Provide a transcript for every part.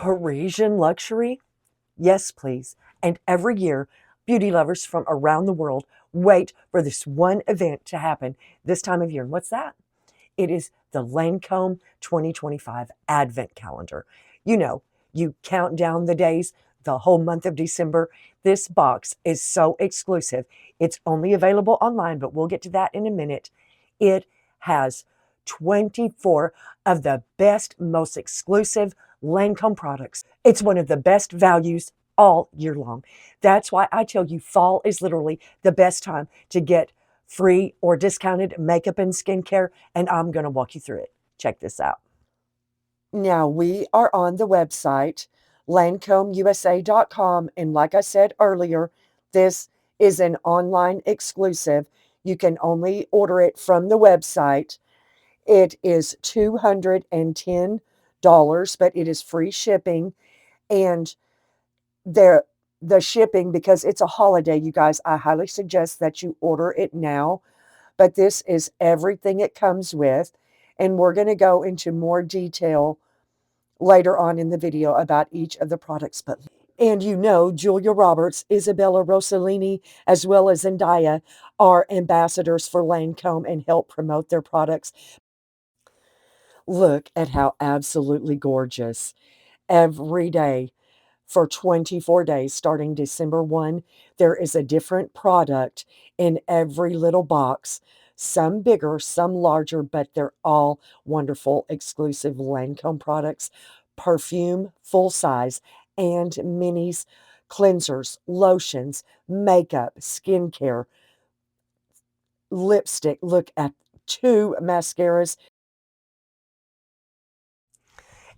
Parisian luxury? Yes, please. And every year, beauty lovers from around the world wait for this one event to happen this time of year. And what's that? It is the Lancome 2025 Advent Calendar. You know, you count down the days, the whole month of December. This box is so exclusive. It's only available online, but we'll get to that in a minute. It has 24 of the best, most exclusive Lancome products. It's one of the best values all year long. That's why I tell you fall is literally the best time to get free or discounted makeup and skincare, and I'm going to walk you through it. Check this out. Now, we are on the website, lancomeusa.com, and like I said earlier, this is an online exclusive. You can only order it from the website. It is $210, but it is free shipping, and the shipping, because it's a holiday, you guys, I highly suggest that you order it now. But this is everything it comes with, and we're going to go into more detail later on in the video about each of the products. And you know, Julia Roberts, Isabella Rossellini, as well as Zendaya are ambassadors for Lancome and help promote their products. Look at how absolutely gorgeous. Every day for 24 days, starting December 1, there is a different product in every little box. Some bigger, some larger, but they're all wonderful, exclusive Lancome products. Perfume, full size, and minis, cleansers, lotions, makeup, skincare, lipstick. Look at 2 mascaras.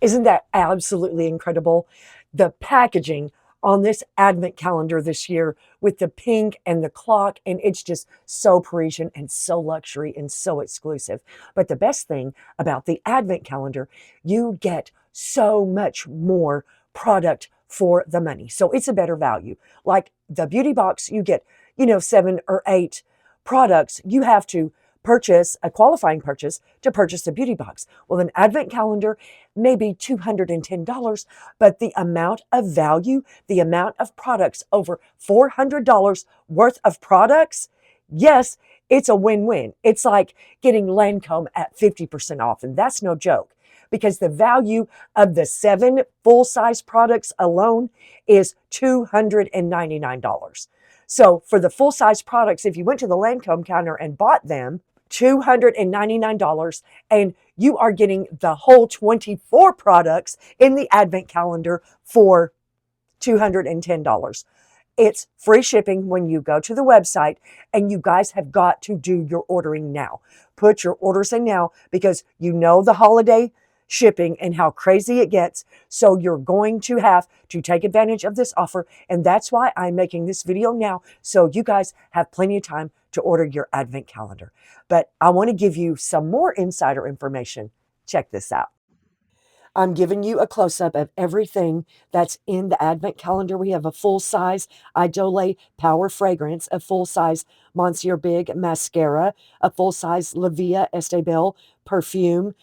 Isn't that absolutely incredible? The packaging on this advent calendar this year with the pink and the clock, and it's just so Parisian and so luxury and so exclusive. But the best thing about the advent calendar, you get so much more product for the money. So it's a better value. Like the beauty box, you get, 7 or 8 products. You have to purchase a qualifying purchase to purchase a beauty box. Well, an advent calendar may be $210, but the amount of value, the amount of products, over $400 worth of products, yes, it's a win-win. It's like getting Lancome at 50% off, and that's no joke, because the value of the 7 full-size products alone is $299. So for the full-size products, if you went to the Lancome counter and bought them, $299, and you are getting the whole 24 products in the advent calendar for $210. It's free shipping when you go to the website, and you guys have got to do your ordering now. Put your orders in now, because you know the holiday shipping and how crazy it gets. So you're going to have to take advantage of this offer. And that's why I'm making this video now, so you guys have plenty of time to order your advent calendar. But I want to give you some more insider information. Check this out. I'm giving you a close-up of everything that's in the advent calendar. We have a full-size Idole Power Fragrance, a full-size Monsieur Big Mascara, a full-size La Vie Est Belle perfume,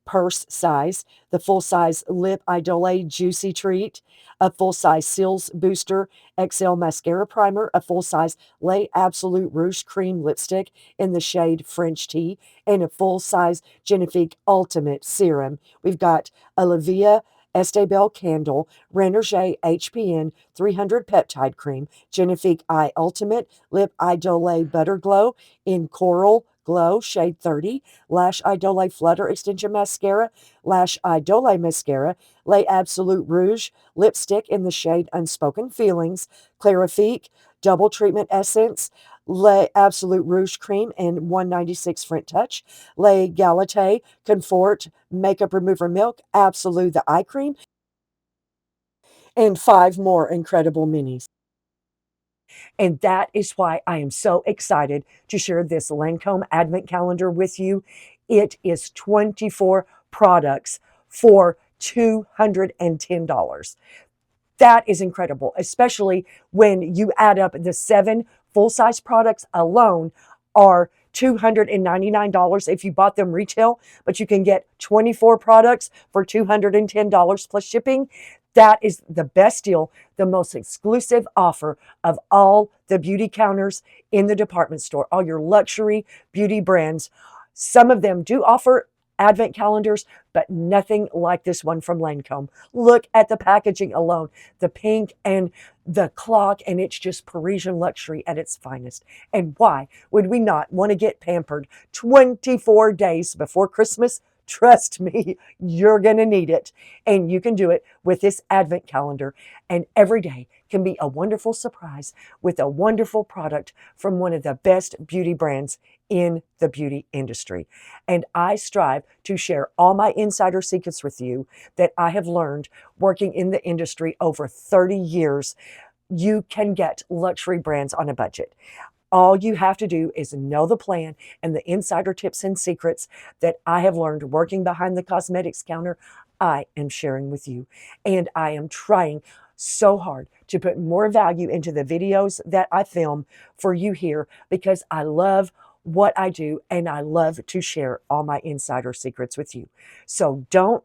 purse size, the full-size Lip Idole Juicy Treat, a full-size Cils Booster XL Mascara Primer, a full-size Les Absolute Rouge Cream Lipstick in the shade French Tea, and a full-size Génifique Ultimate Serum. We've got a La Vie Est Belle Candle, Renergie HPN 300 Peptide Cream, Génifique Eye Ultimate, Lip Idole Butter Glow in Coral Glow, shade 30, Lash Idole Flutter Extension Mascara, Lash Idole Mascara, Les Absolute Rouge Lipstick in the shade Unspoken Feelings, Clarifique Double Treatment Essence, Les Absolute Rouge Cream in 196 French Touch, Les Galate Comfort Makeup Remover Milk, Absolute the Eye Cream, and 5 more incredible minis. And that is why I am so excited to share this Lancome Advent Calendar with you. It is 24 products for $210. That is incredible, especially when you add up the 7 full-size products alone are $299 if you bought them retail, but you can get 24 products for $210 plus shipping. That is the best deal, the most exclusive offer of all the beauty counters in the department store, all your luxury beauty brands. Some of them do offer advent calendars, but nothing like this one from Lancome. Look at the packaging alone, the pink and the clock, and it's just Parisian luxury at its finest. And why would we not want to get pampered 24 days before Christmas? Trust me, you're going to need it. And you can do it with this advent calendar. And every day can be a wonderful surprise with a wonderful product from one of the best beauty brands in the beauty industry. And I strive to share all my insider secrets with you that I have learned working in the industry over 30 years. You can get luxury brands on a budget. All you have to do is know the plan and the insider tips and secrets that I have learned working behind the cosmetics counter. I am sharing with you. And I am trying so hard to put more value into the videos that I film for you here because I love what I do and I love to share all my insider secrets with you. So don't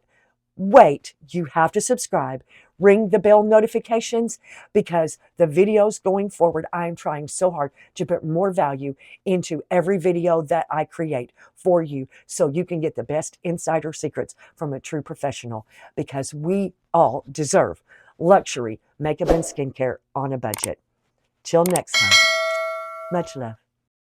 wait, you have to subscribe, ring the bell notifications, because the videos going forward, I am trying so hard to put more value into every video that I create for you so you can get the best insider secrets from a true professional, because we all deserve luxury makeup and skincare on a budget. Till next time, much love.